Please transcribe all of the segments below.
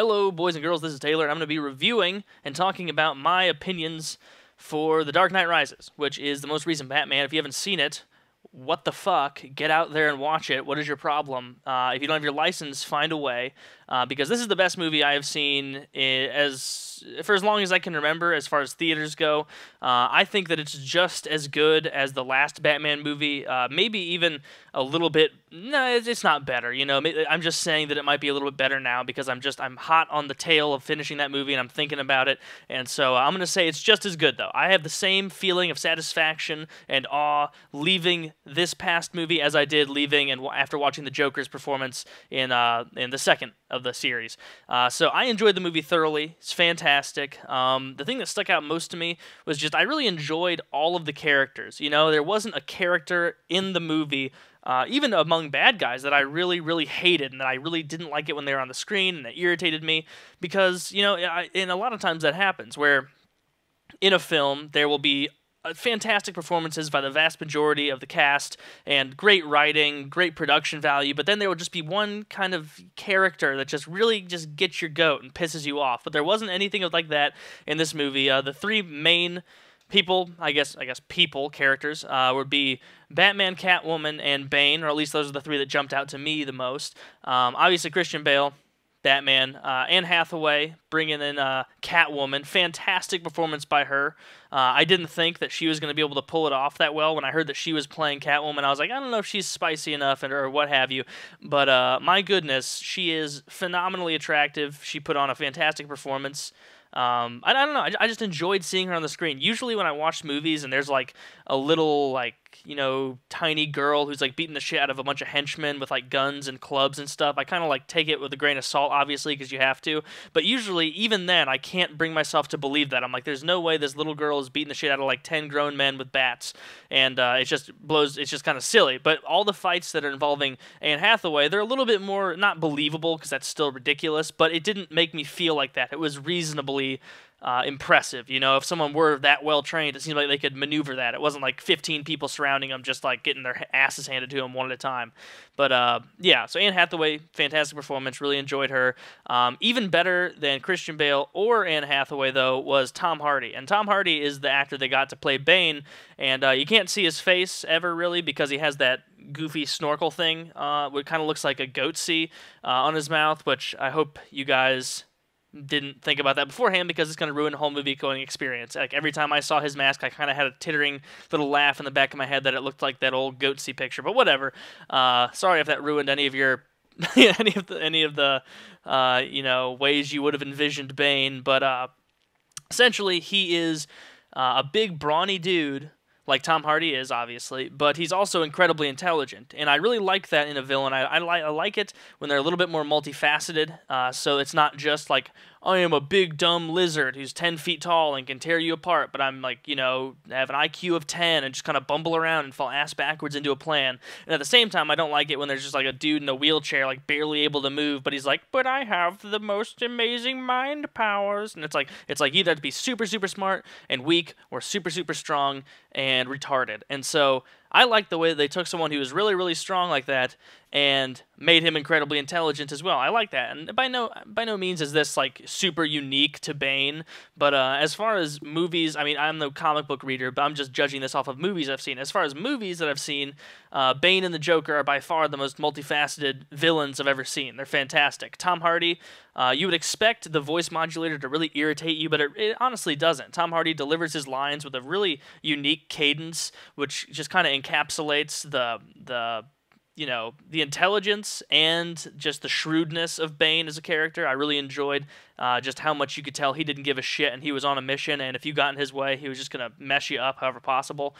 Hello, boys and girls, this is Taylor, and I'm going to be reviewing and talking about my opinions for The Dark Knight Rises, which is the most recent Batman. If you haven't seen it, what the fuck? Get out there and watch it. What is your problem? If you don't have your license, find a way, because this is the best movie I have seen for as long as I can remember as far as theaters go. I think that it's just as good as the last Batman movie, maybe even a little bit. No, it's not better. I'm just saying that it might be a little bit better now because I'm hot on the tail of finishing that movie and I'm thinking about it. And so I'm gonna say it's just as good though. I have the same feeling of satisfaction and awe leaving this past movie as I did leaving and after watching the Joker's performance in the second of the series. So I enjoyed the movie thoroughly. It's fantastic. The thing that stuck out most to me was just I really enjoyed all of the characters. There wasn't a character in the movie, even among bad guys, that I really, really hated and that I really didn't like it when they were on the screen and it irritated me because, and a lot of times that happens where in a film there will be fantastic performances by the vast majority of the cast and great writing, great production value, but then there will just be one kind of character that just really just gets your goat and pisses you off. But there wasn't anything like that in this movie. The three main people, I guess people, characters, would be Batman, Catwoman, and Bane, or at least those are the three that jumped out to me the most. Obviously Christian Bale, Batman, Anne Hathaway bringing in Catwoman. Fantastic performance by her. I didn't think that she was going to be able to pull it off that well. When I heard that she was playing Catwoman, I was like, I don't know if she's spicy enough or what have you. But my goodness, she is phenomenally attractive. She put on a fantastic performance. I don't know. I just enjoyed seeing her on the screen. Usually when I watch movies and there's like a little tiny girl who's like beating the shit out of a bunch of henchmen with like guns and clubs and stuff, I kind of like take it with a grain of salt, obviously, because you have to. But usually, even then, I can't bring myself to believe that. I'm like, there's no way this little girl is beating the shit out of like 10 grown men with bats, and it just blows. It's just kind of silly. But all the fights that are involving Anne Hathaway, they're a little bit more not believable because that's still ridiculous. But it didn't make me feel like that. It was reasonably impressive. If someone were that well trained, it seemed like they could maneuver that. It wasn't like 15 people surrounding them just like getting their asses handed to them one at a time. But yeah, so Anne Hathaway, fantastic performance, really enjoyed her. Even better than Christian Bale or Anne Hathaway though was Tom Hardy, and Tom Hardy is the actor that got to play Bane, and you can't see his face ever really because he has that goofy snorkel thing, what kind of looks like a goatsy on his mouth, which I hope you guys didn't think about that beforehand because it's going to ruin the whole movie going experience. Like every time I saw his mask, I kind of had a tittering little laugh in the back of my head that it looked like that old goatsy picture. But whatever. Sorry if that ruined any of your any of the ways you would have envisioned Bane. But essentially, he is a big brawny dude, like Tom Hardy is, obviously, but he's also incredibly intelligent, and I really like that in a villain. I like it when they're a little bit more multifaceted, so it's not just like, I am a big dumb lizard who's 10 feet tall and can tear you apart, but I'm like, have an IQ of 10 and just kind of bumble around and fall ass backwards into a plan. And at the same time, I don't like it when there's just like a dude in a wheelchair, like barely able to move, but he's like, but I have the most amazing mind powers. And it's like you either have to be super, super smart and weak or super, super strong and retarded. And so I like the way that they took someone who was really, really strong like that and made him incredibly intelligent as well. I like that, and by no means is this like super unique to Bane. But as far as movies, I mean, I'm no comic book reader, but I'm just judging this off of movies I've seen. As far as movies that I've seen, Bane and the Joker are by far the most multifaceted villains I've ever seen. They're fantastic. Tom Hardy, you would expect the voice modulator to really irritate you, but it honestly doesn't. Tom Hardy delivers his lines with a really unique cadence, which just kind of encapsulates the intelligence and just the shrewdness of Bane as a character. I really enjoyed just how much you could tell he didn't give a shit and he was on a mission, and if you got in his way, he was just going to mess you up however possible.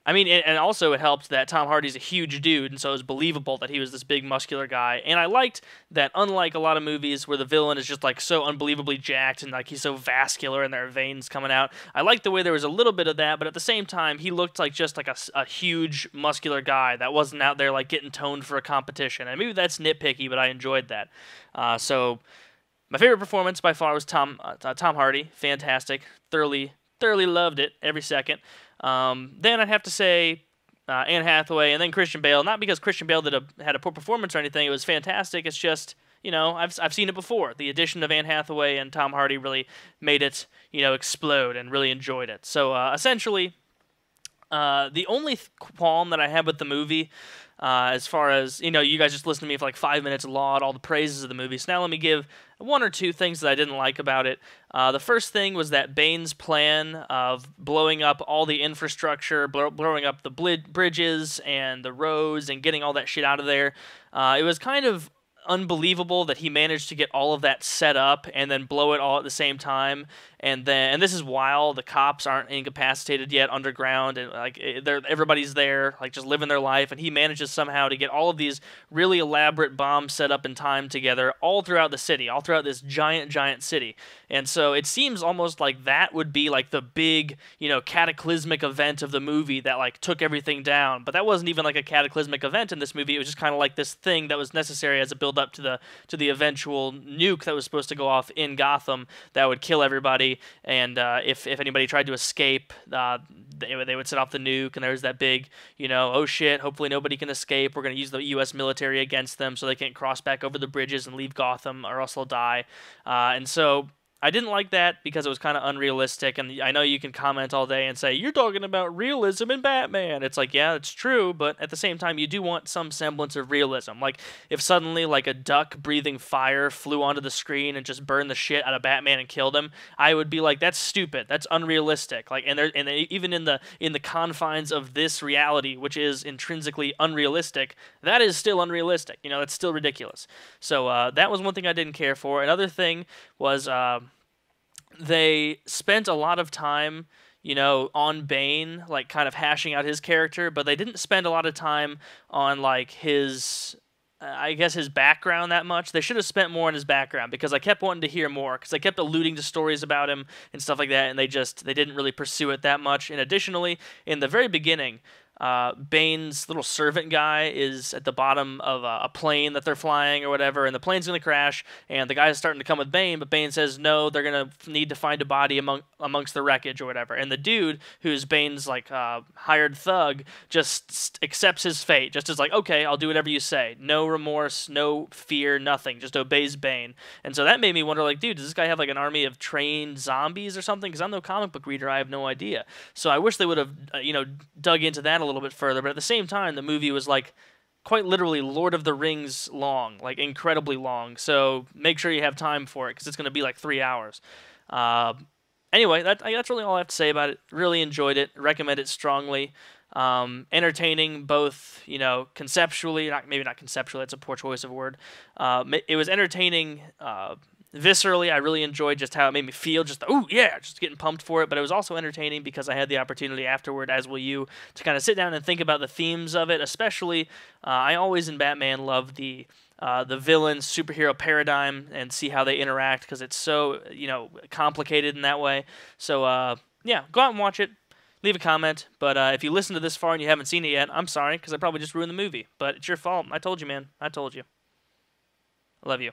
I mean, and also it helped that Tom Hardy's a huge dude, and so it was believable that he was this big muscular guy. And I liked that, unlike a lot of movies where the villain is just like so unbelievably jacked and like he's so vascular and there are veins coming out, I liked the way there was a little bit of that, but at the same time he looked like just like a huge muscular guy that wasn't out there like getting toned for a competition. And maybe that's nitpicky, but I enjoyed that. So my favorite performance by far was Tom Hardy. Fantastic. Thoroughly loved it every second. Then I'd have to say Anne Hathaway, and then Christian Bale. Not because Christian Bale had a poor performance or anything. It was fantastic. It's just I've seen it before. The addition of Anne Hathaway and Tom Hardy really made it, explode, and really enjoyed it. So essentially, the only qualm that I had with the movie, as far as, you guys just listened to me for like 5 minutes laud all the praises of the movie. So now let me give one or two things that I didn't like about it. The first thing was that Bane's plan of blowing up all the infrastructure, blowing up the bridges and the roads and getting all that shit out of there. It was kind of unbelievable that he managed to get all of that set up and then blow it all at the same time. And this is while the cops aren't incapacitated yet underground, and like everybody's there, like just living their life, and he manages somehow to get all of these really elaborate bombs set up in time together all throughout the city, all throughout this giant city. And so it seems almost like that would be like the big, cataclysmic event of the movie that like took everything down. But that wasn't even like a cataclysmic event in this movie. It was just kind of like this thing that was necessary as a build up to the eventual nuke that was supposed to go off in Gotham that would kill everybody. And if anybody tried to escape, they would set off the nuke, and there was that big, oh shit, hopefully nobody can escape. We're going to use the U.S. military against them so they can't cross back over the bridges and leave Gotham, or else they'll die. And so I didn't like that because it was kind of unrealistic, and I know you can comment all day and say, you're talking about realism in Batman. It's like, yeah, it's true, but at the same time, you do want some semblance of realism. Like, if suddenly, like, a duck breathing fire flew onto the screen and just burned the shit out of Batman and killed him, I would be like, that's stupid. That's unrealistic. Like, and even in the confines of this reality, which is intrinsically unrealistic, that is still unrealistic. That's still ridiculous. So that was one thing I didn't care for. Another thing was they spent a lot of time, on Bane, like kind of hashing out his character, but they didn't spend a lot of time on like his, I guess, his background that much. They should have spent more on his background, because I kept wanting to hear more, because I kept alluding to stories about him and stuff like that, and they didn't really pursue it that much. And additionally, in the very beginning, Bane's little servant guy is at the bottom of a plane that they're flying or whatever, and the plane's going to crash, and the guy's starting to come with Bane, but Bane says no, they're going to need to find a body amongst the wreckage or whatever. And the dude, who's Bane's like hired thug, just accepts his fate, just is like, okay, I'll do whatever you say. No remorse, no fear, nothing, just obeys Bane. And so that made me wonder, like, dude, does this guy have like an army of trained zombies or something? Because I'm no comic book reader, I have no idea. So I wish they would have, dug into that a little bit further, but at the same time, the movie was like quite literally Lord of the Rings long, like incredibly long. So make sure you have time for it, because it's going to be like 3 hours. Anyway, that's really all I have to say about it. Really enjoyed it. Recommend it strongly. Entertaining, both, conceptually, maybe not conceptually, that's a poor choice of a word. It was entertaining viscerally. I really enjoyed just how it made me feel, just getting pumped for it. But it was also entertaining because I had the opportunity afterward, as will you, to kind of sit down and think about the themes of it. Especially, I always in Batman love the villain superhero paradigm and see how they interact, because it's so complicated in that way. So yeah, go out and watch it. Leave a comment. But if you listen to this far and you haven't seen it yet, I'm sorry, because I probably just ruined the movie. But it's your fault. I told you, man. I told you. I love you.